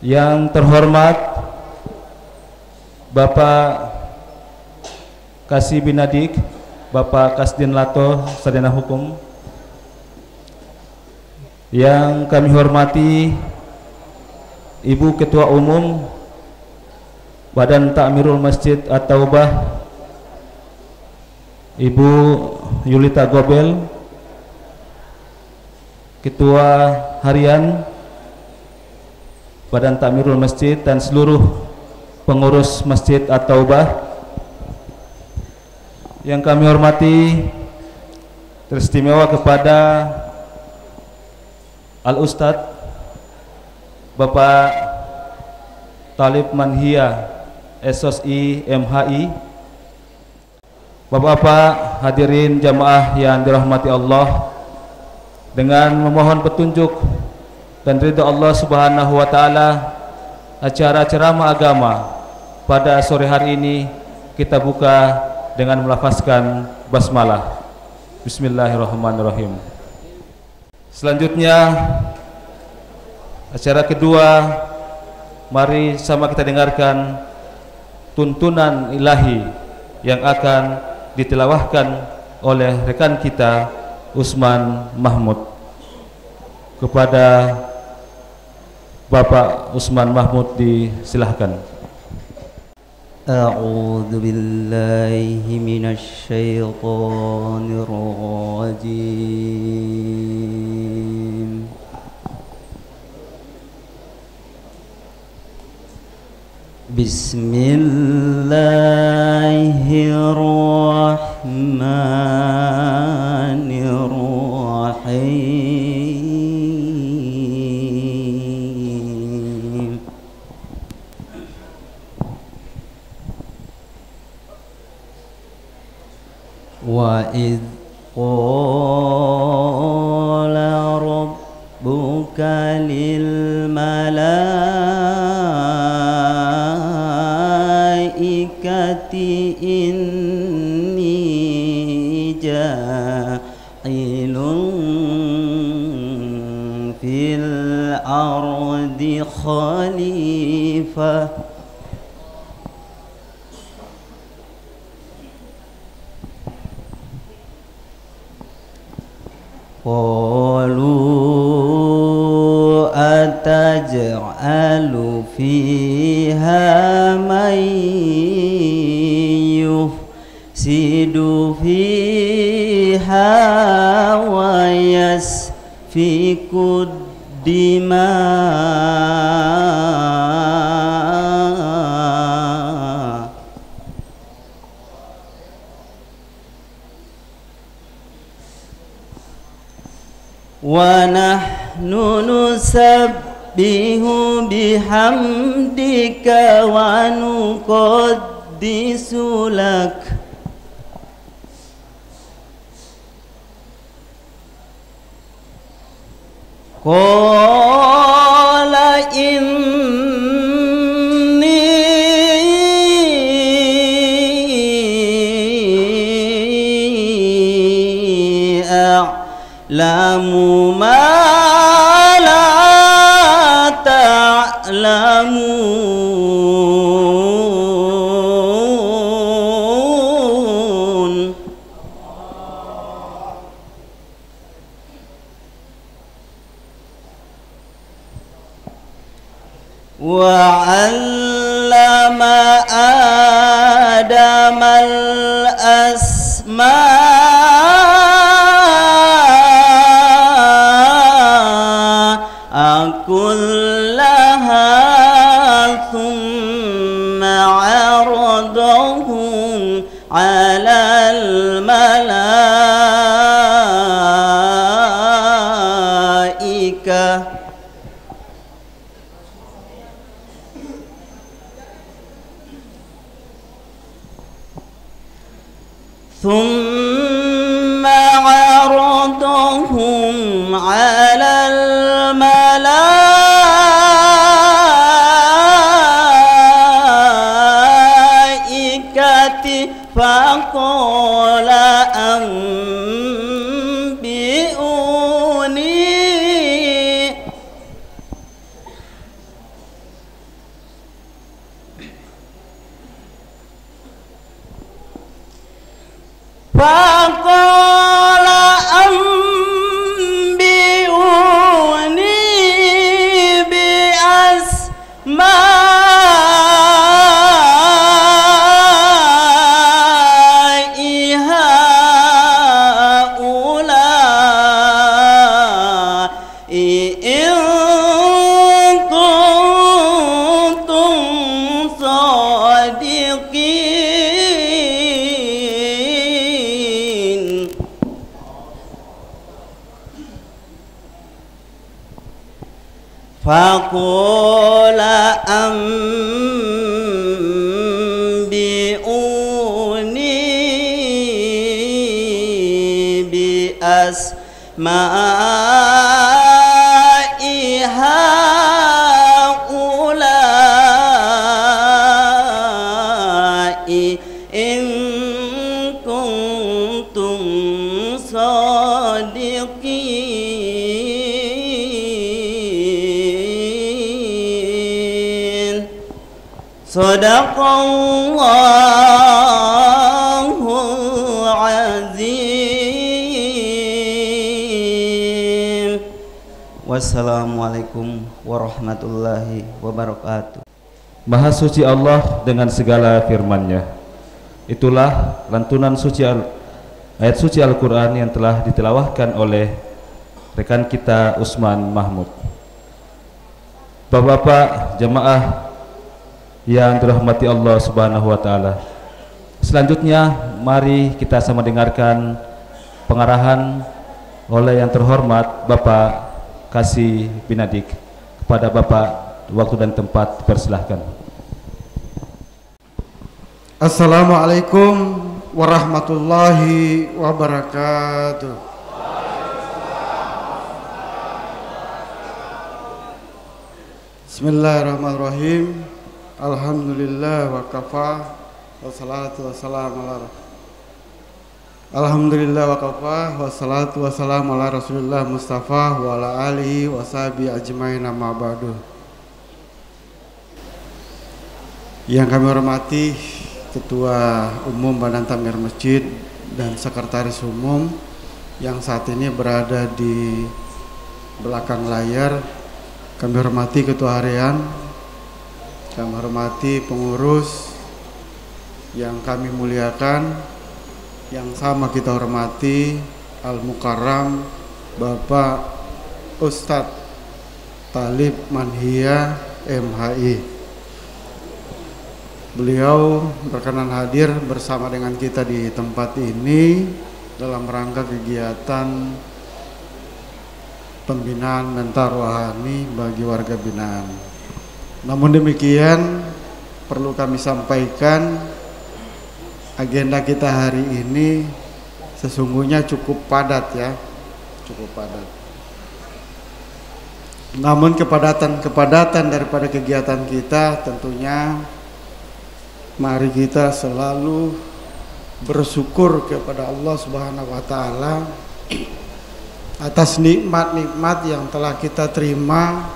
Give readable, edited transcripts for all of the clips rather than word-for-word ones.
Yang terhormat Bapak Kasih bin Adik, Bapak Kasdin Lato, Sarjana Hukum. Yang kami hormati Ibu Ketua Umum Badan Takmirul Masjid At-Taubah, Ibu Yulita Gobel, Ketua Harian Badan Takmirul Masjid, dan seluruh pengurus Masjid At-Taubah. Yang kami hormati teristimewa kepada Al-Ustadz Bapak Talib Manhia SOSI MHI. Bapak-bapak hadirin jamaah yang dirahmati Allah, dengan memohon petunjuk dan ridha Allah Subhanahu wa taala, acara ceramah agama pada sore hari ini kita buka dengan melafazkan basmalah. Bismillahirrahmanirrahim. Selanjutnya acara kedua, mari sama kita dengarkan tuntunan ilahi yang akan ditilawahkan oleh rekan kita Usman Mahmud. Kepada Bapak Usman Mahmud disilahkan. A'udzu billahi minasy syaithanir rajim. Bismillahirrahmanirrahim. Wa idz qala rabbuka lil malaikati inni ja'ilun fil ardi khalifah. Qalu ataj'alu fiha man yufsidu fiha wa yasfiku dima. Wa nahnu nusabbihu bihamdika wa nuqaddisu lak. Qala inni a'lamu ma la ta'lamun. Wa 'allama Adama al-asma'a kullaha thumma 'aradahum 'alal malaikah. ثم عرضهم على الملائكة فقال أنبئوني فقال أنبئوني بأسماء هؤلاء إن كنتم صادقين فقال أنبئوني بأسماء هؤلاء إن كنتم صادقين صدق الله العظيم. Wassalamualaikum warahmatullahi wabarakatuh. Maha suci Allah dengan segala firman-Nya. Itulah lantunan suci ayat suci Al-Quran yang telah ditilawahkan oleh rekan kita Usman Mahmud. Bapak-bapak jemaah yang dirahmati Allah Subhanahu wa taala. Selanjutnya mari kita sama dengarkan pengarahan oleh yang terhormat Bapak Kasih Binadik. Kepada Bapak waktu dan tempat persilahkan. Assalamualaikum warahmatullahi wabarakatuh. Bismillahirrahmanirrahim. Alhamdulillah wa kafa wassalatu wassalamu ala Alhamdulillah wa kafa wassalatu wassalamu ala Rasulillah Mustafa wa ala alihi wa sahbihi ajmain, amma ba'du. Yang kami hormati Ketua Umum Badan Takmir Masjid dan Sekretaris Umum yang saat ini berada di belakang layar, kami hormati Ketua Harian, kami hormati pengurus yang kami muliakan, yang sama kita hormati Al-Mukarram Bapak Ustadz Talib Manhia MHI. Beliau berkenan hadir bersama dengan kita di tempat ini dalam rangka kegiatan pembinaan mental rohani bagi warga binaan. Namun demikian perlu kami sampaikan, agenda kita hari ini sesungguhnya cukup padat ya, cukup padat. Namun kepadatan daripada kegiatan kita tentunya mari kita selalu bersyukur kepada Allah Subhanahu wa taala atas nikmat-nikmat yang telah kita terima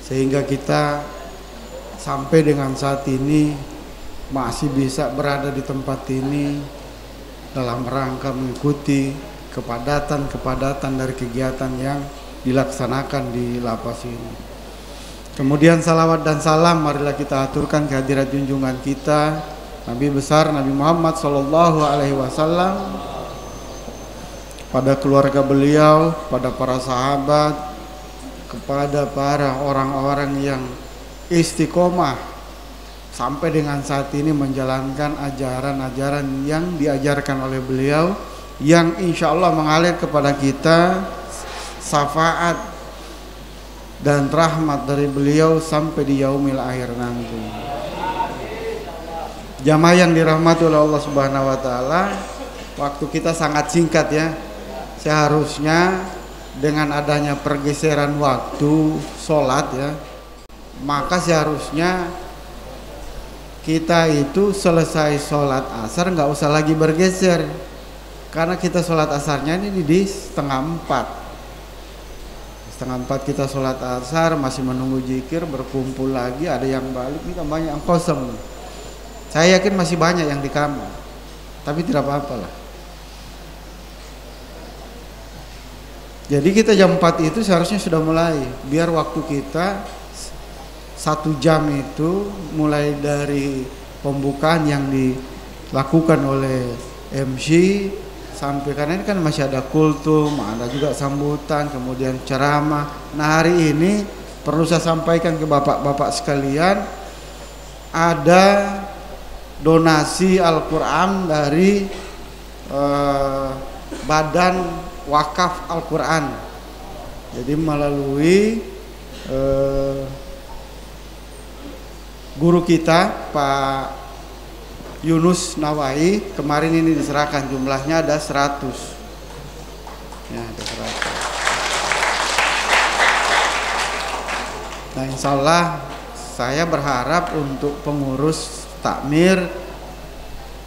sehingga kita sampai dengan saat ini masih bisa berada di tempat ini dalam rangka mengikuti kepadatan dari kegiatan yang dilaksanakan di lapas ini. Kemudian salawat dan salam marilah kita aturkan kehadirat junjungan kita Nabi besar Nabi Muhammad SAW, pada keluarga beliau, pada para sahabat, kepada para orang-orang yang istiqomah sampai dengan saat ini menjalankan ajaran-ajaran yang diajarkan oleh beliau, yang insya Allah mengalir kepada kita syafaat dan rahmat dari beliau sampai di yaumil akhir nanti. Jamaah yang dirahmati oleh Allah Subhanahu wa taala, waktu kita sangat singkat ya. Seharusnya dengan adanya pergeseran waktu sholat ya, maka seharusnya kita itu selesai sholat asar nggak usah lagi bergeser, karena kita sholat asarnya ini di setengah 4 kita sholat asar, masih menunggu zikir, berkumpul lagi, ada yang balik, ini kan banyak yang kosong. Saya yakin masih banyak yang di kamar, tapi tidak apa-apa lah. Jadi kita jam 4 itu seharusnya sudah mulai, biar waktu kita 1 jam itu mulai dari pembukaan yang dilakukan oleh MC sampai, karena ini kan masih ada kultum, ada juga sambutan, kemudian ceramah. Nah, hari ini perlu saya sampaikan ke bapak-bapak sekalian, ada donasi Al-Quran dari Badan Wakaf Al-Quran. Jadi melalui guru kita Pak Yunus Nawai, kemarin ini diserahkan, jumlahnya ada 100 ya, ada 100. Nah, insya Allah saya berharap untuk pengurus takmir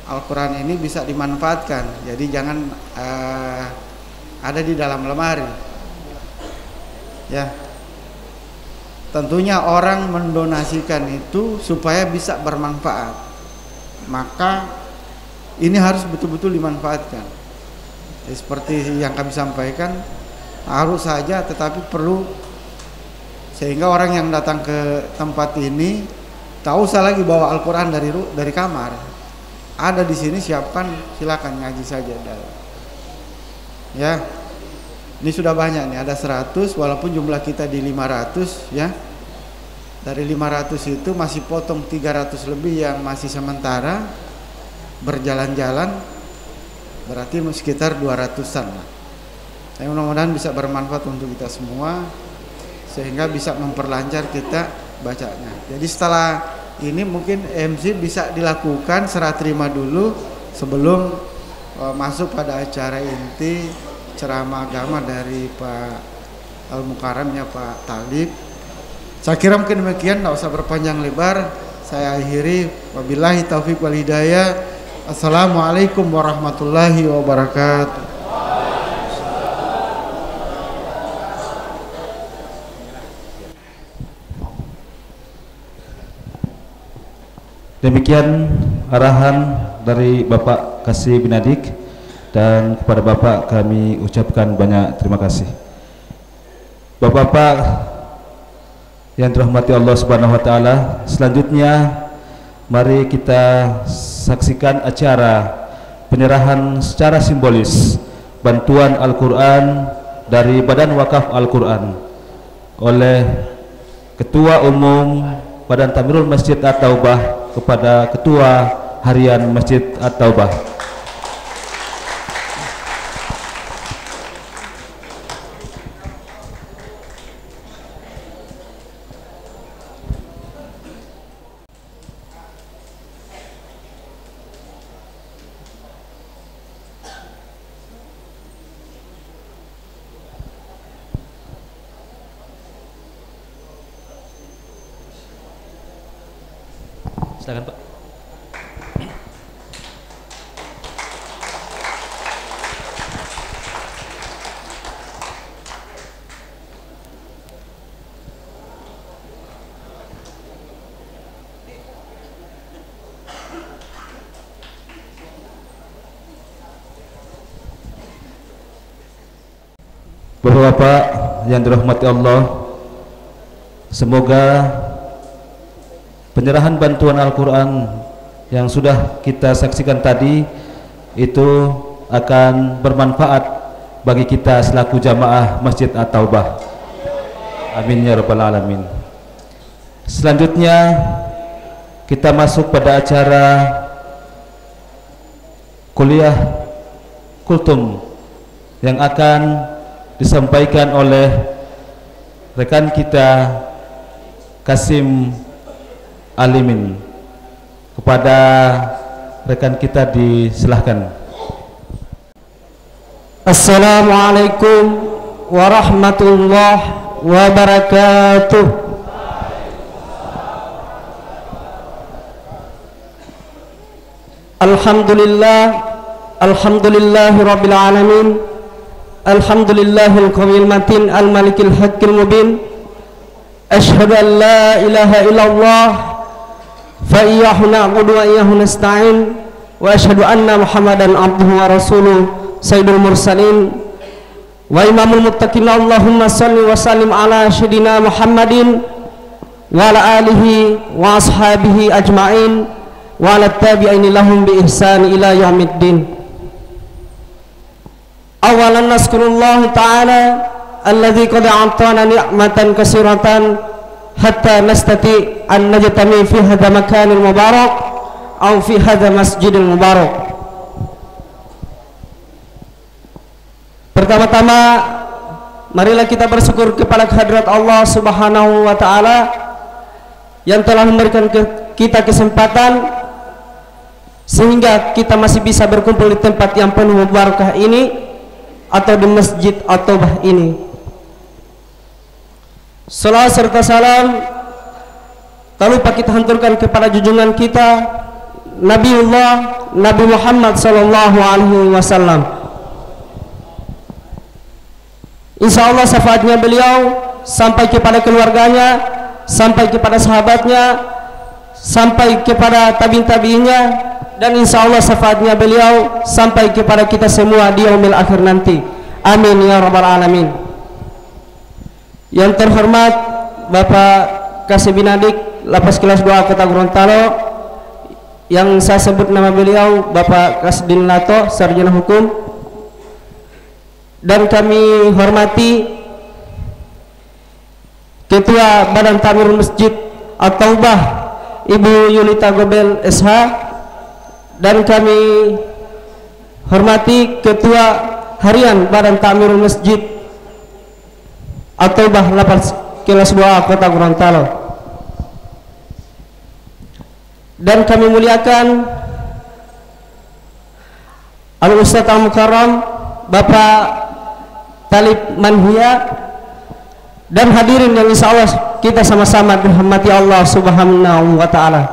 Al-Quran ini bisa dimanfaatkan. Jadi jangan ada di dalam lemari ya. Tentunya orang mendonasikan itu supaya bisa bermanfaat, maka ini harus betul-betul dimanfaatkan. Ya, seperti yang kami sampaikan, harus saja, tetapi perlu, sehingga orang yang datang ke tempat ini tak usah lagi bawa Al-Quran dari kamar, ada di sini, siapkan, silakan ngaji saja. Ya, ini sudah banyak nih, ada 100, walaupun jumlah kita di 500 ya. Dari 500 itu masih potong 300 lebih yang masih sementara berjalan-jalan, berarti sekitar 200-an lah. Saya mudah-mudahan bisa bermanfaat untuk kita semua, sehingga bisa memperlancar kita bacanya. Jadi setelah ini mungkin MC bisa dilakukan serah terima dulu sebelum masuk pada acara inti ceramah agama dari Pak Al-Mukarramnya Pak Talib. Saya kira mungkin demikian, tidak usah berpanjang lebar. Saya akhiri, wabillahi taufiq wal hidayah. Assalamualaikum warahmatullahi wabarakatuh. Demikian arahan dari Bapak Kasih Binadik, dan kepada Bapak kami ucapkan banyak terima kasih. Bapak-bapak yang dirahmati Allah Subhanahu wa taala, selanjutnya mari kita saksikan acara penyerahan secara simbolis bantuan Al-Qur'an dari Badan Wakaf Al-Qur'an oleh Ketua Umum Badan Tamirul Masjid At-Taubah kepada Ketua Harian Masjid At-Taubah. Silakan Pak. Bapak-bapak yang dirahmati Allah, semoga penyerahan bantuan Al-Quran yang sudah kita saksikan tadi itu akan bermanfaat bagi kita selaku jamaah Masjid At-Taubah. Amin ya rabbal alamin. Selanjutnya kita masuk pada acara kuliah kultum yang akan disampaikan oleh rekan kita Kasim Alimin. Kepada rekan kita disilahkan. Assalamualaikum warahmatullahi wabarakatuh. Alhamdulillah, alhamdulillahi rabbil alamin, alhamdulillahil qawiyil matin, al malikil haqqil mubin. Asyhadu an la ilaha illallah fa iyyahu na'budu wa iyyahu nasta'in, wa asyhadu anna Muhammadan abduhu wa rasuluh sayyidul mursalin. wa imamul muttaqin. Allahumma salli wa sallim ala sayyidina Muhammadin wa ala alihi wa ashabihi ajma'in wa ala tabi'in lahum bi ihsan ila yaumiddin. Awalan naskurullah ta'ala alladzi qad a'tana ni'matan katsiratan hatta nastati an najtami fi hadha makanil mubarak aw fi hadha masjidil mubarak. Pertama-tama marilah kita bersyukur kepada kehadirat Allah Subhanahu wa taala yang telah memberikan kita kesempatan sehingga kita masih bisa berkumpul di tempat yang penuh barakah ini atau di Masjid At-Taubah ini. Salawat serta salam tak lupa kita hanturkan kepada junjungan kita Nabiullah Nabi Muhammad sallallahu alaihi wasallam. Insyaallah syafaatnya beliau sampai kepada keluarganya, sampai kepada sahabatnya, sampai kepada tabi'in-tabi'innya, dan insyaallah syafaatnya beliau sampai kepada kita semua di yaumil akhir nanti. Amin ya rabbal alamin. Yang terhormat Bapak Kasih Binadik Lapas Kelas 2 Kota Gorontalo, yang saya sebut nama beliau Bapak Kasdin Lato, Sarjana Hukum, dan kami hormati Ketua Badan Tamirul Masjid At-Taubah Ibu Yulita Gobel SH, dan kami hormati Ketua Harian Badan Tamirul Masjid At-Taubah Lapas Kelas 2 Kota Gorontalo, dan kami muliakan Al-Ustadz Al-Mukarram Bapak Talib Manhia, dan hadirin yang insyaallah kita sama-sama dirahmati Allah Subhanahu wa taala.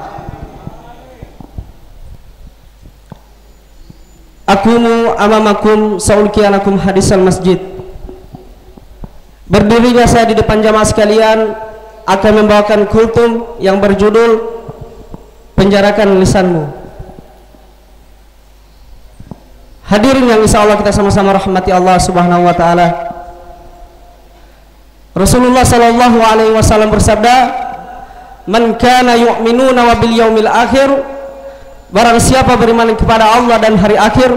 Akumu amamakum saulkiyanakum hadisal masjid. Berdirinya saya di depan jamaah sekalian akan membawakan kultum yang berjudul Penjarakan Lisanmu. Hadirin yang insyaallah kita sama-sama rahmati Allah Subhanahu wa taala. Rasulullah sallallahu alaihi wasallam bersabda, "Man kana yu'minuna wa bil yaumil akhir," barang siapa beriman kepada Allah dan hari akhir,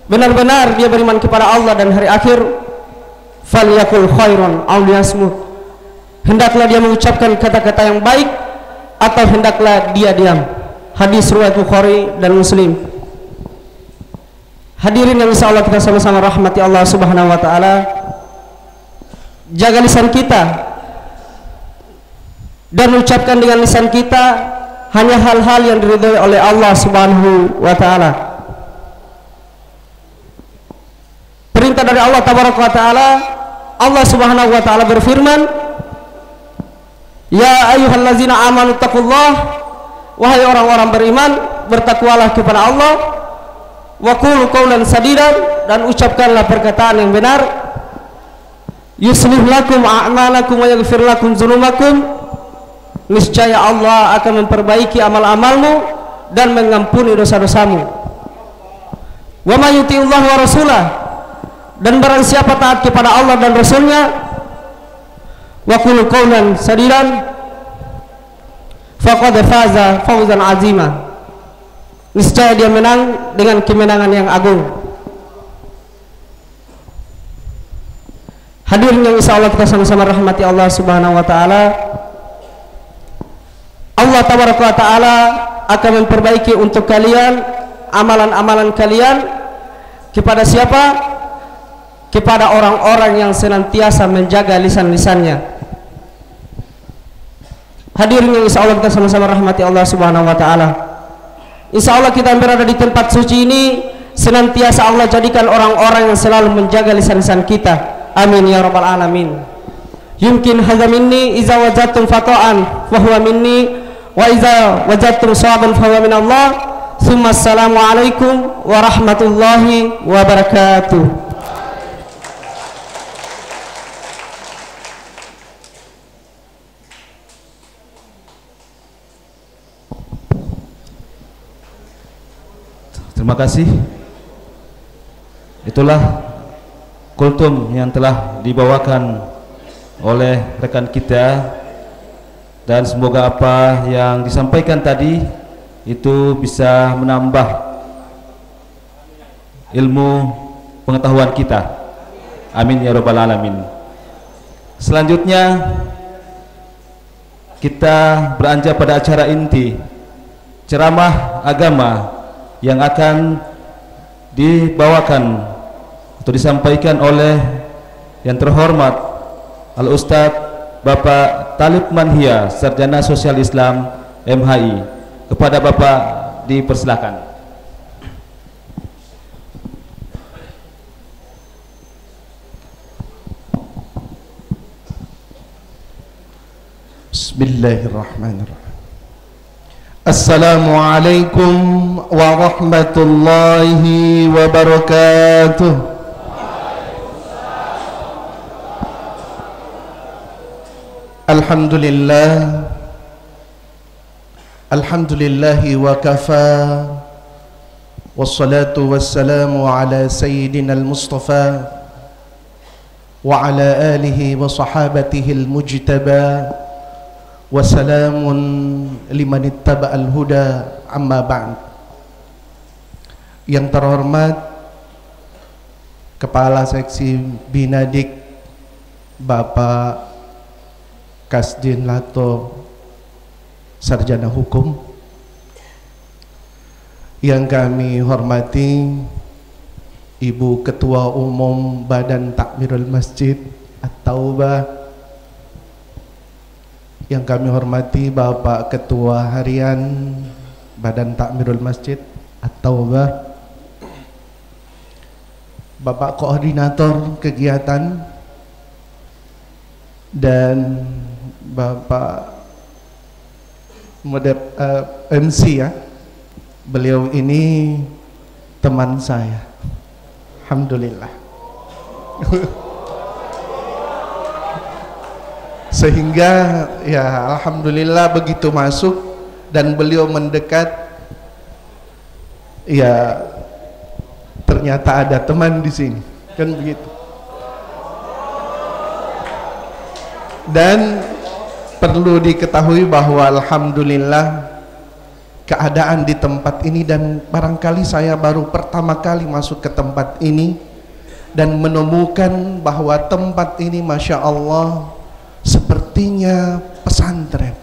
benar-benar dia beriman kepada Allah dan hari akhir, falyakul khairan aw liyasmut, hendaklah dia mengucapkan kata-kata yang baik atau hendaklah dia diam. Hadis riwayat Bukhari dan Muslim. Hadirin yang insyaallah kita sama-sama rahmati Allah Subhanahu wa taala. Jaga lisan kita dan ucapkan dengan lisan kita hanya hal-hal yang diridhai oleh Allah Subhanahu wa taala. Perintah dari Allah tabaraka wa taala, Allah Subhanahu wa taala berfirman, "Ya ayyuhallazina amanu taqullah," wahai orang-orang beriman, bertakwalah kepada Allah, wa qulu qawlan sadidan, dan ucapkanlah perkataan yang benar. Yuslih lakum a'malakum wa yaghfir lakum dzunubakum, niscaya Allah akan memperbaiki amal-amalmu dan mengampuni dosa-dosamu. Wa may yuti'illah wa rasulah, dan barang siapa taat kepada Allah dan Rasulnya, wa qulu qawlan sadidan, faqad faza fawzan azima, niscaya dia menang dengan kemenangan yang agung. Hadirin yang insyaallah kita sama-sama rahmati Allah Subhanahu wa taala. Allah tabaraka wa taala akan memperbaiki untuk kalian amalan-amalan kalian kepada siapa? Kepada orang-orang yang senantiasa menjaga lisan-lisannya. Hadirin yang insyaallah kita sama-sama rahmati Allah Subhanahu wa taala. Insyaallah kita yang berada di tempat suci ini senantiasa Allah jadikan orang-orang yang selalu menjaga lisan-lisan kita. Amin ya rabbal alamin. Yumkin hadza minni iza wajadtum fata'an fa huwa minni, wa iza wajadtum sawaban fa huwa min Allah. Tsumma assalamu alaikum warahmatullahi wabarakatuh. Terima kasih. Itulah kultum yang telah dibawakan oleh rekan kita, dan semoga apa yang disampaikan tadi itu bisa menambah ilmu pengetahuan kita. Amin ya rabbal alamin. Selanjutnya kita beranjak pada acara inti, ceramah agama yang akan dibawakan atau disampaikan oleh yang terhormat Al-Ustadz Bapak Talib Manhia, Sarjana Sosial Islam MHI. Kepada Bapak dipersilakan. Bismillahirrahmanirrahim. Assalamualaikum warahmatullahi wabarakatuh. Alhamdulillah, alhamdulillahi wa kafa, wassalatu wassalamu ala sayyidina al-mustafa wa ala alihi wa sahabatihi al-mujtaba, wa salamun liman ittaba'al huda, amma ba'd. Yang terhormat Kepala Seksi Binadik Bapak Kasdin Lato, Sarjana Hukum, yang kami hormati Ibu Ketua Umum Badan Takmirul Masjid At-Taubah, yang kami hormati Bapak Ketua Harian Badan Takmirul Masjid At-Taubah, Bapak Koordinator Kegiatan, dan Bapak MC ya. Beliau ini teman saya, alhamdulillah. Sehingga ya alhamdulillah begitu masuk dan beliau mendekat, ya ternyata ada teman di sini, kan begitu. Dan perlu diketahui bahwa alhamdulillah keadaan di tempat ini, dan barangkali saya baru pertama kali masuk ke tempat ini dan menemukan bahwa tempat ini Masya Allah sepertinya pesantren,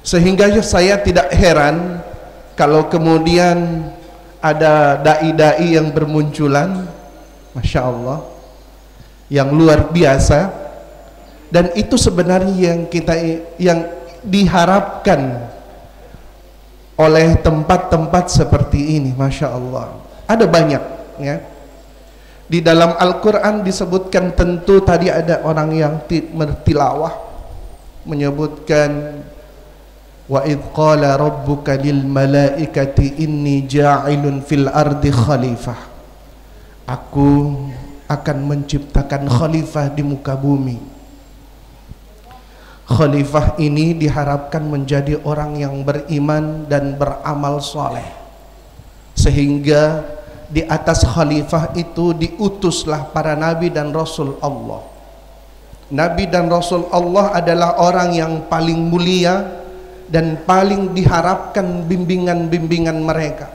sehingga saya tidak heran kalau kemudian ada dai-dai yang bermunculan, Masya Allah, yang luar biasa. Dan itu sebenarnya yang diharapkan oleh tempat-tempat seperti ini, Masya Allah. Ada banyak ya. Di dalam Al-Quran disebutkan, tentu tadi ada orang yang bertilawah menyebutkan, wa idh qala rabbuka lil malaikati inni ja'ilun fil ardi khalifah. Aku akan menciptakan khalifah di muka bumi. Khalifah ini diharapkan menjadi orang yang beriman dan beramal soleh, sehingga di atas khalifah itu diutuslah para nabi dan rasul Allah. Nabi dan rasul Allah adalah orang yang paling mulia dan paling diharapkan bimbingan-bimbingan mereka,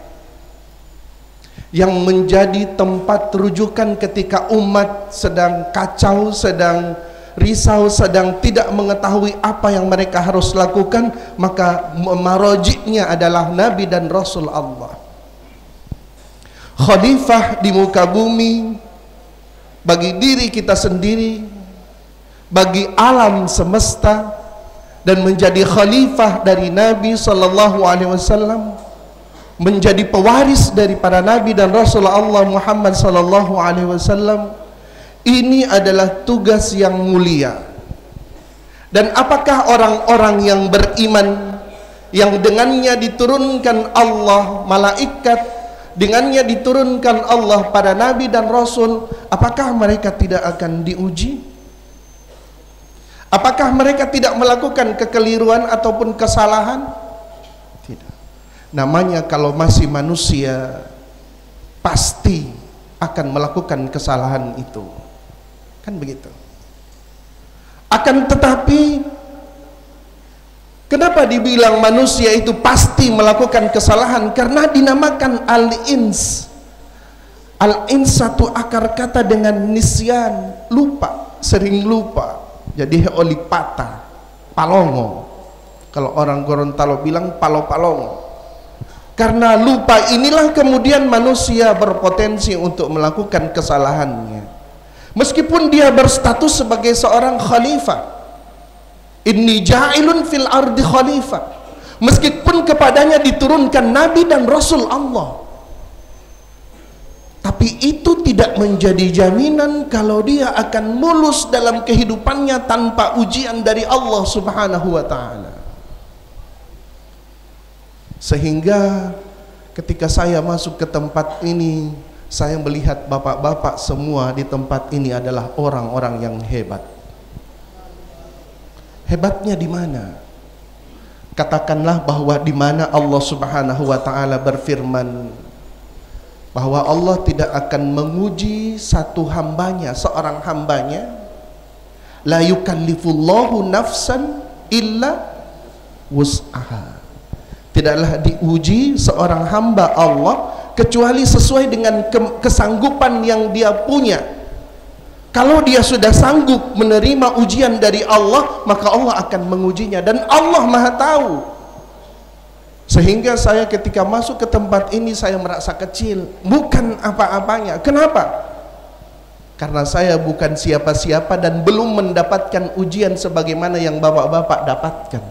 yang menjadi tempat rujukan ketika umat sedang kacau, sedang risau, sedang tidak mengetahui apa yang mereka harus lakukan. Maka marojiknya adalah nabi dan rasul Allah. Khalifah di muka bumi bagi diri kita sendiri, bagi alam semesta, dan menjadi khalifah dari Nabi Sallallahu Alaihi Wasallam, menjadi pewaris dari para Nabi dan Rasul Allah Muhammad Sallallahu Alaihi Wasallam. Ini adalah tugas yang mulia. Dan apakah orang-orang yang beriman, yang dengannya diturunkan Allah malaikat, dengannya diturunkan Allah pada Nabi dan Rasul, apakah mereka tidak akan diuji? Apakah mereka tidak melakukan kekeliruan ataupun kesalahan? Tidak. Namanya kalau masih manusia, pasti akan melakukan kesalahan itu. Kan begitu. Akan tetapi kenapa dibilang manusia itu pasti melakukan kesalahan? Karena dinamakan al-ins. Al-ins satu akar kata dengan nisyan, lupa, sering lupa. Jadi olipata, palongo. Kalau orang Gorontalo bilang palo-palongo. Karena lupa inilah kemudian manusia berpotensi untuk melakukan kesalahannya. Meskipun dia berstatus sebagai seorang khalifah. Inni ja'ilun fil ardi khalifah. Meskipun kepadanya diturunkan nabi dan rasul Allah. Tapi itu tidak menjadi jaminan kalau dia akan mulus dalam kehidupannya tanpa ujian dari Allah Subhanahu wa taala. Sehingga ketika saya masuk ke tempat ini, saya melihat bapak-bapak semua di tempat ini adalah orang-orang yang hebat. Hebatnya di mana? Katakanlah bahwa di mana Allah Subhanahu wa taala berfirman bahwa Allah tidak akan menguji satu hambanya, seorang hambanya. La yukallifullahu nafsan illa wus'aha. Tidaklah diuji seorang hamba Allah kecuali sesuai dengan kesanggupan yang dia punya. Kalau dia sudah sanggup menerima ujian dari Allah, maka Allah akan mengujinya, dan Allah Maha tahu. Sehingga saya ketika masuk ke tempat ini saya merasa kecil, bukan apa-apanya. Kenapa? Karena saya bukan siapa-siapa dan belum mendapatkan ujian sebagaimana yang bapak-bapak dapatkan.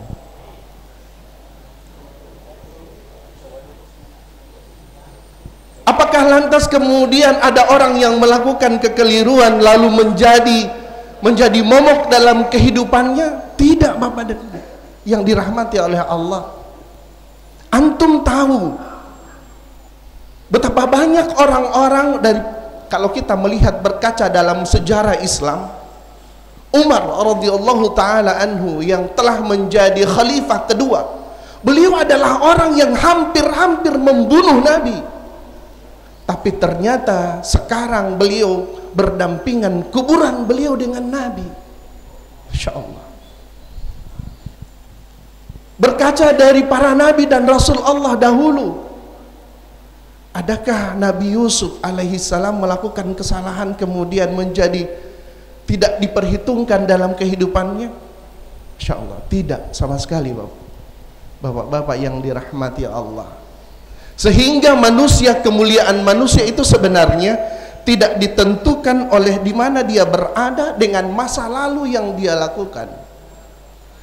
Apakah lantas kemudian ada orang yang melakukan kekeliruan lalu menjadi momok dalam kehidupannya? Tidak, Bapak dan Ibu yang dirahmati oleh Allah. Antum tahu betapa banyak orang-orang dari, kalau kita melihat berkaca dalam sejarah Islam, Umar radhiyallahu taala anhu yang telah menjadi khalifah kedua, beliau adalah orang yang hampir-hampir membunuh Nabi. Tapi ternyata sekarang beliau berdampingan kuburan beliau dengan Nabi. Masya Allah. Berkaca dari para Nabi dan Rasul Allah dahulu, adakah Nabi Yusuf alaihi salam melakukan kesalahan kemudian menjadi tidak diperhitungkan dalam kehidupannya? Masya Allah, tidak sama sekali, Bapak-bapak yang dirahmati Allah. Sehingga manusia, kemuliaan manusia itu sebenarnya tidak ditentukan oleh di mana dia berada dengan masa lalu yang dia lakukan.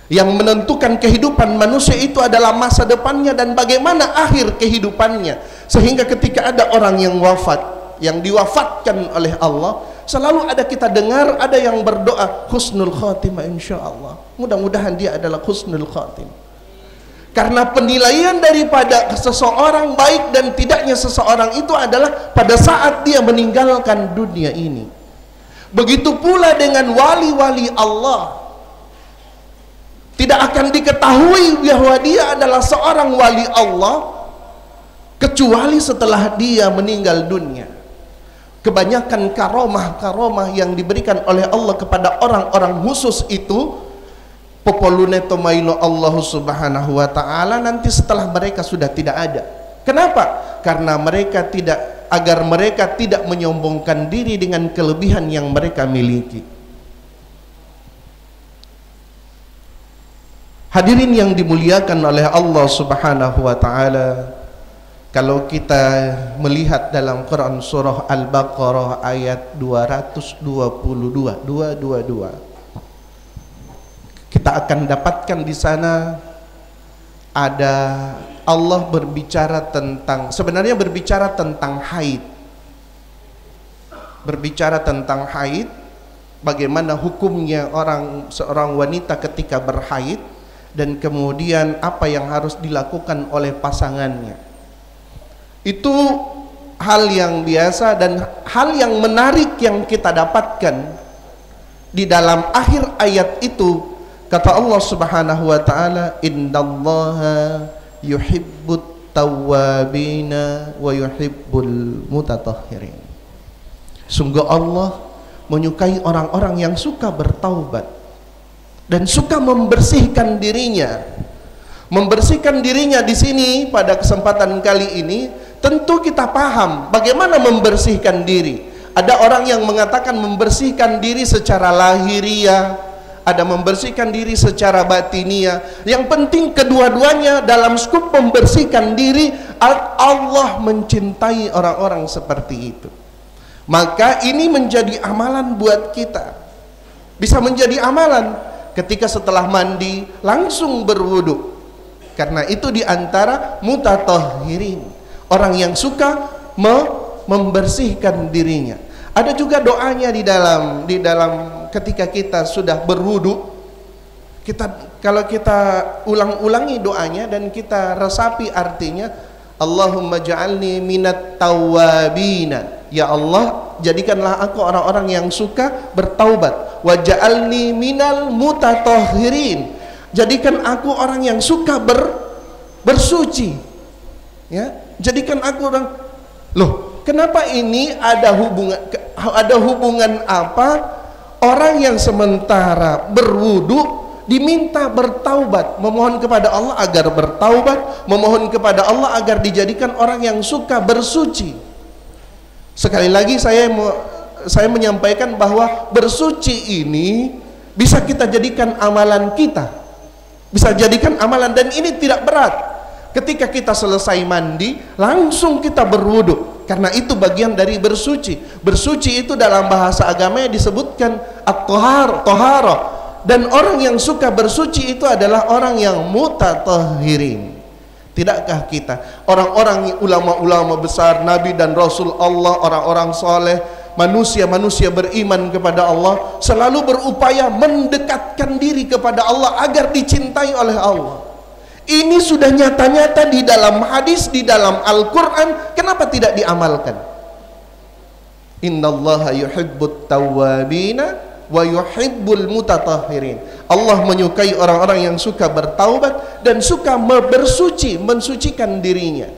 Yang menentukan kehidupan manusia itu adalah masa depannya dan bagaimana akhir kehidupannya. Sehingga ketika ada orang yang wafat, yang diwafatkan oleh Allah, selalu ada kita dengar ada yang berdoa husnul khatimah, insya Allah. Mudah-mudahan dia adalah husnul khatimah. Karena penilaian daripada seseorang baik dan tidaknya seseorang itu adalah pada saat dia meninggalkan dunia ini. Begitu pula dengan wali-wali Allah. Tidak akan diketahui bahwa dia adalah seorang wali Allah kecuali setelah dia meninggal dunia. Kebanyakan karomah-karomah yang diberikan oleh Allah kepada orang-orang khusus itu popoluneto mailo Allah Subhanahu wa taala nanti setelah mereka sudah tidak ada. Kenapa? Karena mereka tidak, agar mereka tidak menyombongkan diri dengan kelebihan yang mereka miliki. Hadirin yang dimuliakan oleh Allah Subhanahu wa taala, kalau kita melihat dalam Quran surah Al-Baqarah ayat 222, kita akan dapatkan di sana ada Allah berbicara tentang, sebenarnya berbicara tentang haid. Berbicara tentang haid, bagaimana hukumnya seorang wanita ketika berhaid dan kemudian apa yang harus dilakukan oleh pasangannya. Itu hal yang biasa dan hal yang menarik yang kita dapatkan di dalam akhir ayat itu. Kata Allah Subhanahu wa taala, innallaha yuhibbut tawwabina wa yuhibbul mutatahhirin. Sungguh Allah menyukai orang-orang yang suka bertaubat dan suka membersihkan dirinya. Membersihkan dirinya di sini pada kesempatan kali ini, tentu kita paham bagaimana membersihkan diri. Ada orang yang mengatakan membersihkan diri secara lahiriah, ada membersihkan diri secara batiniah. Yang penting kedua-duanya dalam skup membersihkan diri, Allah mencintai orang-orang seperti itu. Maka ini menjadi amalan buat kita. Bisa menjadi amalan ketika setelah mandi langsung berwudu. Karena itu diantara mutatahhirin, orang yang suka membersihkan dirinya. Ada juga doanya di dalam ketika kita sudah berwudu. Kalau kita ulang-ulangi doanya dan kita resapi artinya, Allahumma ja'alni minat tawwabina. Ya Allah, jadikanlah aku orang-orang yang suka bertaubat. Wa ja'alni minal mutatahhirin. Jadikan aku orang yang suka bersuci. Ya, jadikan aku orang. Loh, kenapa ini ada hubungan apa? Orang yang sementara berwudu diminta bertaubat, memohon kepada Allah agar bertaubat, memohon kepada Allah agar dijadikan orang yang suka bersuci. Sekali lagi saya menyampaikan bahwa bersuci ini bisa kita jadikan amalan kita. Bisa jadikan amalan, dan ini tidak berat. Ketika kita selesai mandi, langsung kita berwudu, karena itu bagian dari bersuci. Bersuci itu dalam bahasa agamanya disebutkan at-taharah. Dan orang yang suka bersuci itu adalah orang yang mutatahhirin. Tidakkah kita, orang-orang ulama-ulama besar, Nabi dan Rasul Allah, orang-orang soleh, manusia-manusia beriman kepada Allah, selalu berupaya mendekatkan diri kepada Allah agar dicintai oleh Allah. Ini sudah nyata-nyata di dalam hadis, di dalam Al-Quran. Kenapa tidak diamalkan? Innallaha yuhibbut tawwabina wa yuhibbul mutatahhirin. Allah menyukai orang-orang yang suka bertaubat dan suka mensucikan dirinya.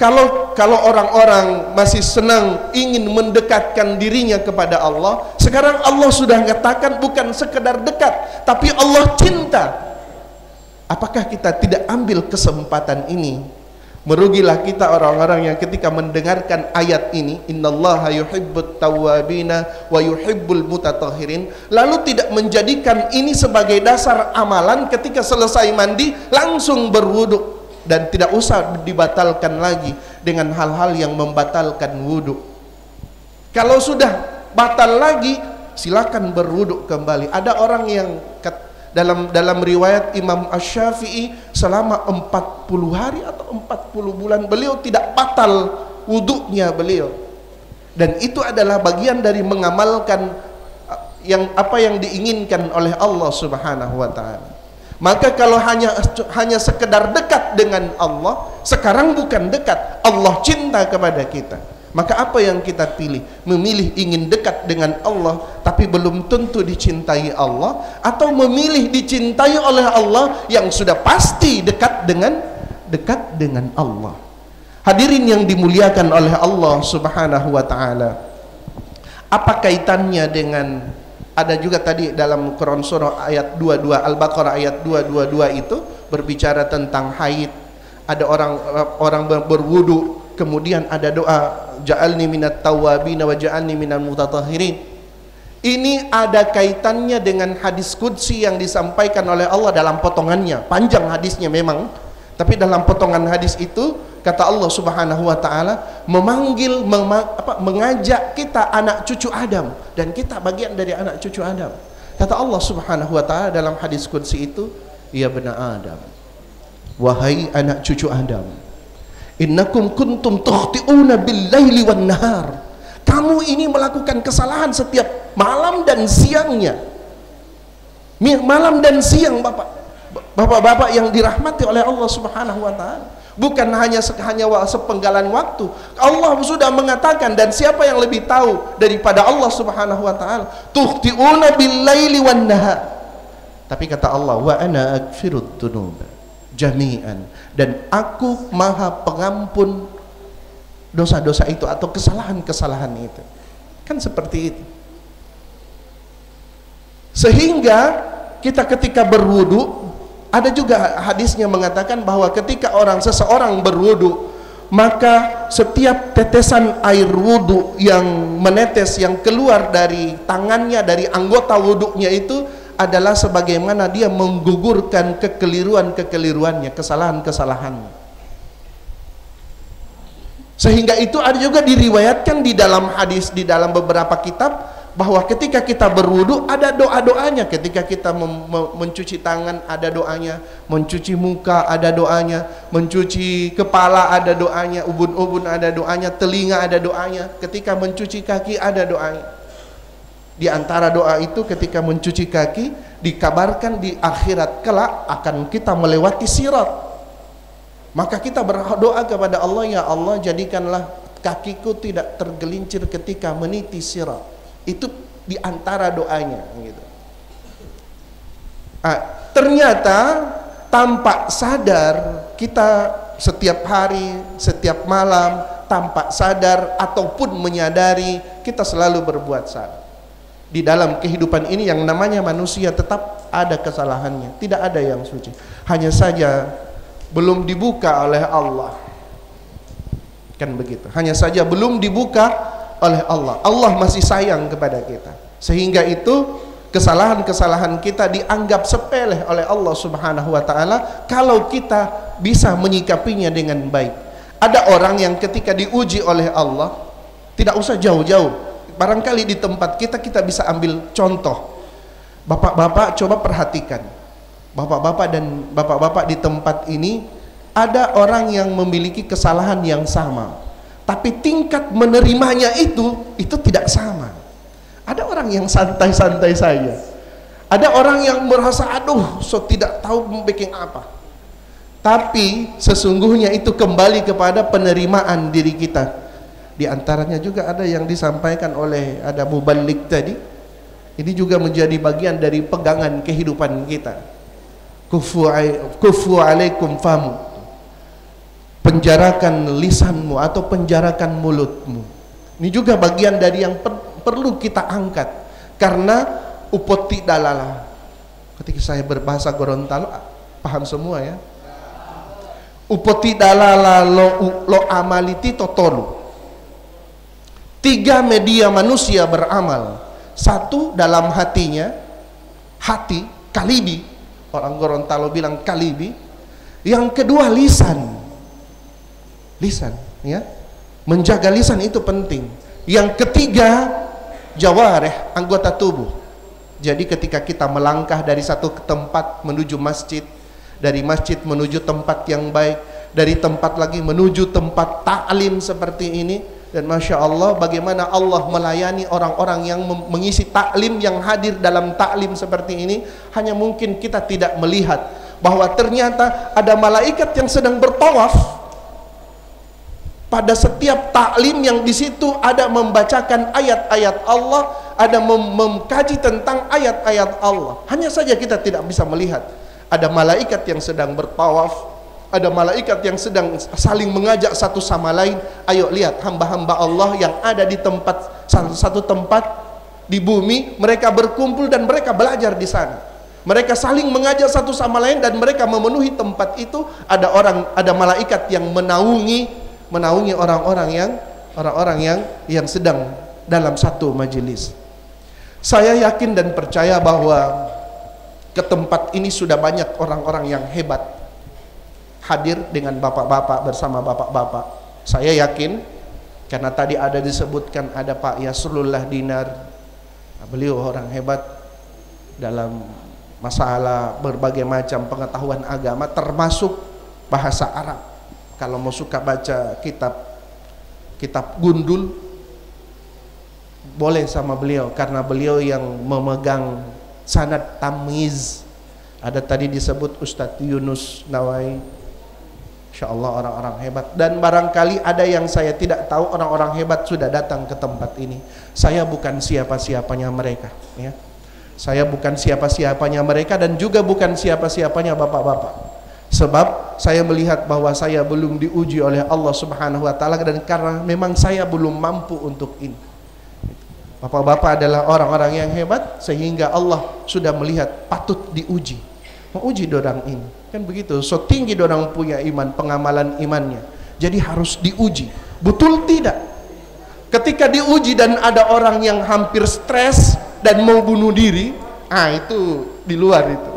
Kalau orang-orang masih senang ingin mendekatkan dirinya kepada Allah, sekarang Allah sudah mengatakan bukan sekedar dekat, tapi Allah cinta. Apakah kita tidak ambil kesempatan ini? Merugilah kita orang-orang yang ketika mendengarkan ayat ini, innallaha yuhibbut tawwabina wa yuhibbul mutatahhirin, lalu tidak menjadikan ini sebagai dasar amalan ketika selesai mandi langsung berwudu. Dan tidak usah dibatalkan lagi dengan hal-hal yang membatalkan wudu. Kalau sudah batal lagi, silakan berwudu kembali. Ada orang yang dalam riwayat Imam Asy-Syafi'i selama 40 hari atau 40 bulan beliau tidak batal wudunya beliau. Dan itu adalah bagian dari mengamalkan apa yang diinginkan oleh Allah Subhanahu wa taala. Maka kalau hanya sekedar dekat dengan Allah, sekarang bukan dekat, Allah cinta kepada kita. Maka apa yang kita pilih? Memilih ingin dekat dengan Allah tapi belum tentu dicintai Allah, atau memilih dicintai oleh Allah yang sudah pasti dekat dengan Allah. Hadirin yang dimuliakan oleh Allah Subhanahu wa taala. Apa kaitannya dengan, ada juga tadi dalam Quran surah ayat 22 Al-Baqarah ayat 222 itu berbicara tentang haid. Ada orang berwudu, kemudian ada doa ja'alni minat tawwabin wa ja'alni minal mutatahhirin. Ini ada kaitannya dengan hadis qudsi yang disampaikan oleh Allah dalam potongannya. Panjang hadisnya memang, tapi dalam potongan hadis itu kata Allah Subhanahu wa taala mengajak kita anak cucu Adam, dan kita bagian dari anak cucu Adam. Kata Allah Subhanahu wa taala dalam hadis qudsi itu, ya bani Adam, wahai anak cucu Adam, innakum kuntum tukhti'una bil-laili wan-nahar. Kamu ini melakukan kesalahan setiap malam dan siangnya. Malam dan siang, Bapak-bapak yang dirahmati oleh Allah Subhanahu wa taala. Bukan hanya sepenggalan waktu. Allah sudah mengatakan, dan siapa yang lebih tahu daripada Allah Subhanahu wa taala? Tukhti'una bil-laili wan-nahar. Tapi kata Allah, wa ana aghfirud dzunub jami'an, dan aku maha pengampun dosa-dosa itu atau kesalahan-kesalahan itu. Kan seperti itu. Sehingga kita ketika berwudu, ada juga hadisnya mengatakan bahwa ketika seseorang berwudu, maka setiap tetesan air wudu yang menetes, yang keluar dari tangannya, dari anggota wudunya itu adalah sebagaimana dia menggugurkan kekeliruan-kekeliruannya, kesalahan-kesalahannya. Sehingga itu ada juga diriwayatkan di dalam hadis, di dalam beberapa kitab, bahwa ketika kita berwudu ada doa-doanya. Ketika kita mencuci tangan ada doanya, mencuci muka ada doanya, mencuci kepala ada doanya, ubun-ubun ada doanya, telinga ada doanya, ketika mencuci kaki ada doanya. Di antara doa itu ketika mencuci kaki, dikabarkan di akhirat kelak akan kita melewati sirat. Maka kita berdoa kepada Allah, ya Allah jadikanlah kakiku tidak tergelincir ketika meniti sirat. Itu di antara doanya gitu. Ternyata tanpa sadar kita setiap hari, setiap malam, tanpa sadar ataupun menyadari, kita selalu berbuat salah. Di dalam kehidupan ini yang namanya manusia tetap ada kesalahannya, tidak ada yang suci. Hanya saja belum dibuka oleh Allah. Kan begitu. Hanya saja belum dibuka oleh Allah. Allah masih sayang kepada kita. Sehingga itu kesalahan-kesalahan kita dianggap sepele oleh Allah Subhanahu wa taala kalau kita bisa menyikapinya dengan baik. Ada orang yang ketika diuji oleh Allah, tidak usah jauh-jauh. Barangkali di tempat kita bisa ambil contoh. Bapak-bapak coba perhatikan. Bapak-bapak di tempat ini ada orang yang memiliki kesalahan yang sama, tapi tingkat menerimanya itu tidak sama. Ada orang yang santai-santai saja. Ada orang yang merasa aduh, tidak tahu bikin apa. Tapi sesungguhnya itu kembali kepada penerimaan diri kita. Di antaranya juga ada yang disampaikan oleh ada mubalik tadi. Ini juga menjadi bagian dari pegangan kehidupan kita. Kufu alaikum famu. Penjarakan lisanmu atau penjarakan mulutmu. Ini juga bagian dari yang perlu kita angkat. Karena upoti dalala. Ketika saya berbahasa Gorontalo, paham semua ya. Upoti dalala lo amaliti totolu. 3 media manusia beramal. 1 dalam hatinya, hati, kalibi, orang Gorontalo bilang kalibi. Yang kedua lisan, ya, menjaga lisan itu penting. Yang ketiga jawareh, anggota tubuh. Jadi ketika kita melangkah dari satu tempat menuju masjid, dari masjid menuju tempat yang baik, dari tempat lagi menuju tempat ta'lim seperti ini. Dan Masya Allah bagaimana Allah melayani orang-orang yang mengisi taklim, yang hadir dalam taklim seperti ini. Hanya mungkin kita tidak melihat bahwa ternyata ada malaikat yang sedang bertawaf pada setiap taklim, yang di situ ada membacakan ayat-ayat Allah, ada mengkaji tentang ayat-ayat Allah. Hanya saja kita tidak bisa melihat. Ada malaikat yang sedang bertawaf, ada malaikat yang sedang saling mengajak satu sama lain. Ayo lihat hamba-hamba Allah yang ada di satu tempat di bumi, mereka berkumpul dan mereka belajar di sana. Mereka saling mengajak satu sama lain dan mereka memenuhi tempat itu. Ada malaikat yang menaungi orang-orang yang sedang dalam satu majelis. Saya yakin dan percaya bahwa ke tempat ini sudah banyak orang-orang yang hebat hadir dengan bapak-bapak, bersama bapak-bapak. Saya yakin karena tadi ada disebutkan ada Pak Yasrullah Dinar. Beliau orang hebat dalam masalah berbagai macam pengetahuan agama, termasuk bahasa Arab. Kalau mau suka baca kitab gundul, boleh sama beliau, karena beliau yang memegang sanad tamyiz. Ada tadi disebut Ustadz Yunus Nawai. Insya Allah orang-orang hebat. Dan barangkali ada yang saya tidak tahu, orang-orang hebat sudah datang ke tempat ini. Saya bukan siapa-siapanya mereka, ya. Saya bukan siapa-siapanya mereka dan juga bukan siapa-siapanya bapak-bapak. Sebab saya melihat bahwa saya belum diuji oleh Allah Subhanahu wa taala, dan karena memang saya belum mampu untuk ini. Bapak-bapak adalah orang-orang yang hebat sehingga Allah sudah melihat patut diuji. Menguji dorang ini. Kan begitu. So tinggi dorang punya iman, pengamalan imannya. Jadi harus diuji. Betul tidak? Ketika diuji dan ada orang yang hampir stres dan mau bunuh diri, itu di luar itu.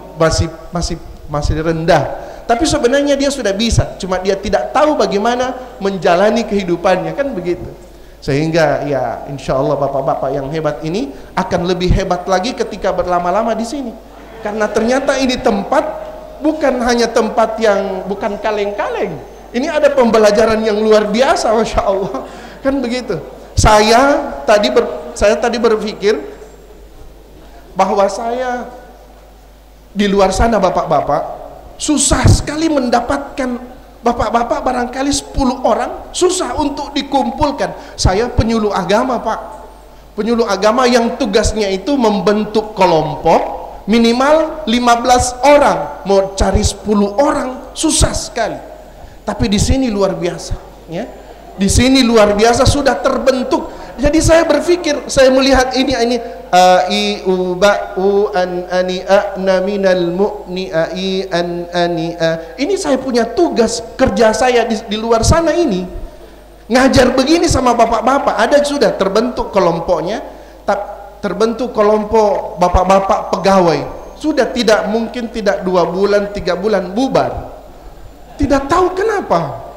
Masih rendah. Tapi sebenarnya dia sudah bisa, cuma dia tidak tahu bagaimana menjalani kehidupannya, kan begitu. Sehingga ya insya Allah bapak-bapak yang hebat ini akan lebih hebat lagi ketika berlama-lama di sini. Karena ternyata ini tempat bukan hanya tempat yang bukan kaleng-kaleng. Ini ada pembelajaran yang luar biasa, masya Allah, kan begitu. Saya tadi berpikir bahwa saya di luar sana bapak-bapak susah sekali mendapatkan bapak-bapak, barangkali 10 orang susah untuk dikumpulkan. Saya penyuluh agama Pak, penyuluh agama yang tugasnya itu membentuk kelompok minimal 15 orang, mau cari 10 orang susah sekali. Tapi di sini luar biasa ya. Di sini luar biasa sudah terbentuk. Jadi saya berpikir, saya melihat ini ini saya punya tugas kerja saya di luar sana ini, ngajar begini sama bapak-bapak. Ada sudah terbentuk kelompoknya, terbentuk kelompok bapak-bapak pegawai. Sudah tidak mungkin tidak 2 bulan 3 bulan bubar. Tidak tahu kenapa.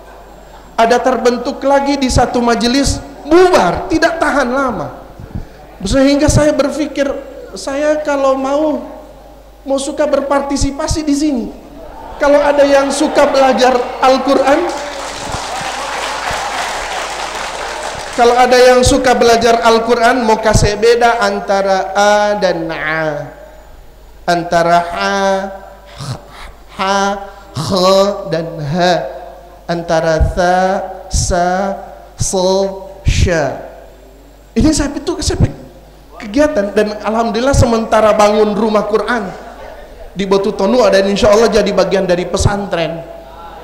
Ada terbentuk lagi di satu majelis, bubar, tidak tahan lama. Sehingga saya berpikir, saya kalau mau suka berpartisipasi di sini. Kalau ada yang suka belajar Al-Quran, kalau ada yang suka belajar Al-Quran, mau kasih beda antara a dan a, antara ha, kh dan ha, antara tha, sa, sol, sya. Ini saya kegiatan, dan alhamdulillah sementara bangun rumah Quran di Batu Tonu, dan insya Allah jadi bagian dari pesantren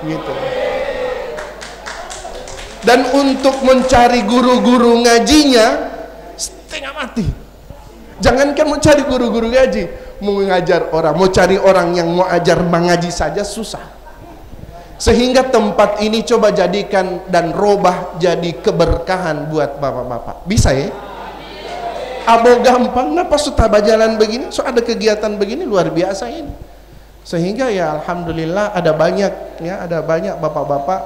gitu. Dan untuk mencari guru-guru ngajinya setengah mati. Jangankan mencari guru-guru ngaji, mau ngajar orang, mau cari orang yang mau ajar mengaji saja susah. Sehingga tempat ini coba jadikan dan robah jadi keberkahan buat bapak-bapak. Bisa ya? Abo gampang, kenapa sudah berjalan begini? So ada kegiatan begini luar biasa ini. Sehingga ya alhamdulillah ada banyak bapak-bapak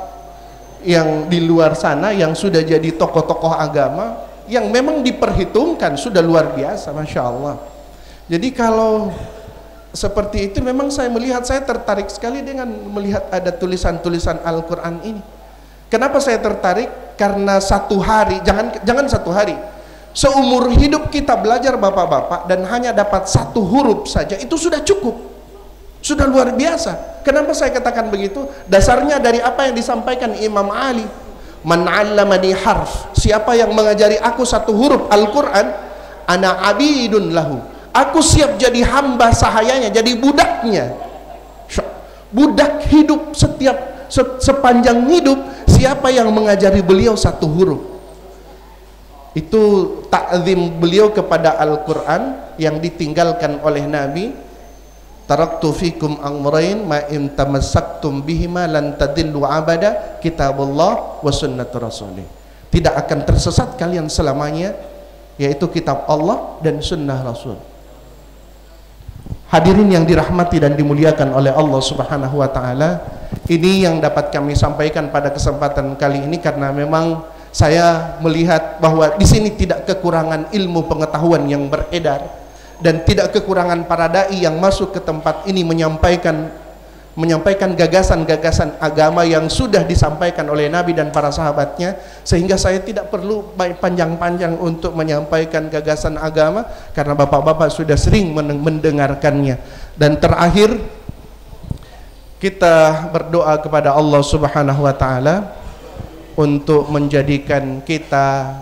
yang di luar sana yang sudah jadi tokoh-tokoh agama yang memang diperhitungkan, sudah luar biasa, masya Allah. Jadi kalau seperti itu memang saya melihat, saya tertarik sekali dengan melihat ada tulisan-tulisan Al-Quran ini. Kenapa saya tertarik? Karena satu hari, jangan satu hari, seumur hidup kita belajar bapak-bapak dan hanya dapat 1 huruf saja itu sudah cukup, sudah luar biasa. Kenapa saya katakan begitu? Dasarnya dari apa yang disampaikan Imam Ali, man 'allamani harf, siapa yang mengajari aku 1 huruf Al-Quran, ana abidun lahu, aku siap jadi hamba sahayanya, jadi budaknya. Budak hidup sepanjang hidup, siapa yang mengajari beliau 1 huruf. Itu ta'zim beliau kepada Al-Quran yang ditinggalkan oleh Nabi. Taraktu fikum amrayn ma in tamassaktum bihima lan tadillu abada, kitabullah wa sunnatu rasulih. Tidak akan tersesat kalian selamanya, yaitu kitab Allah dan sunnah Rasul. Hadirin yang dirahmati dan dimuliakan oleh Allah Subhanahu wa taala, ini yang dapat kami sampaikan pada kesempatan kali ini, karena memang saya melihat bahwa di sini tidak kekurangan ilmu pengetahuan yang beredar, dan tidak kekurangan para dai yang masuk ke tempat ini menyampaikan gagasan-gagasan agama yang sudah disampaikan oleh Nabi dan para sahabatnya, sehingga saya tidak perlu panjang-panjang untuk menyampaikan gagasan agama karena bapak-bapak sudah sering mendengarkannya. Dan terakhir kita berdoa kepada Allah Subhanahu wa taala untuk menjadikan kita,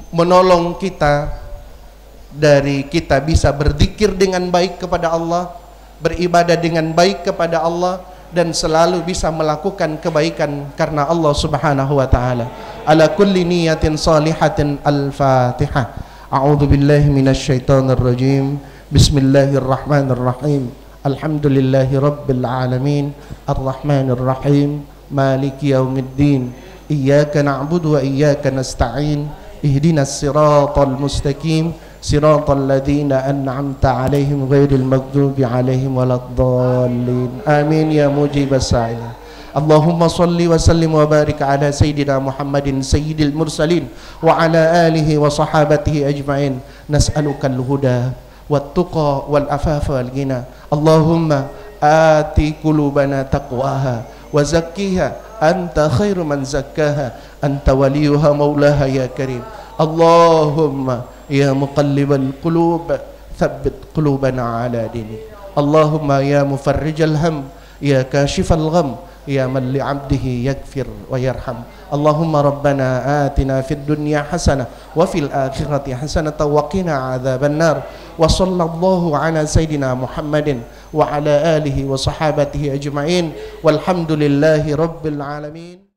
menolong kita dari kita bisa berzikir dengan baik kepada Allah, beribadah dengan baik kepada Allah, dan selalu bisa melakukan kebaikan karena Allah Subhanahu wa taala. Ala kulli niyatin salihatin. Al-Fatihah. A'udzu billahi minasy syaithanir rajim. Bismillahirrahmanirrahim. Alhamdulillahi rabbil alamin. Arrahmanir rahim. Maliki yaumiddin. Iyyaka na'budu wa iyyaka nasta'in. Ihdinas siratal mustaqim. Siratal ladzina an'amta 'alaihim ghairil maghdubi 'alaihim waladdallin. Amin ya mujibas sa'ilin. Allahumma salli wa sallim wa barik ala sayyidina Muhammadin sayyidil mursalin wa ala alihi wa sahabatihi ajma'in. Nas'alukal huda wat tuqa wal afafa wal ghina. Allahumma ati qulubana taqwaha wa zakkiha anta khairu man zakkaha anta waliyuha maulaha ya karim. Allahumma ya muqallibal qulub thabbit qulubana ala dinik. Allahumma ya mufarrijal ham ya kashifal gham ya man li 'abdihi yaghfir wa yarham. Allahumma rabbana atina fid dunya hasanah wa fil akhirati hasanah wa qina adzaban nar. Wa sallallahu ala sayidina Muhammadin wa ala alihi wa sahabatihi ajma'in. Walhamdulillahi rabbil alamin.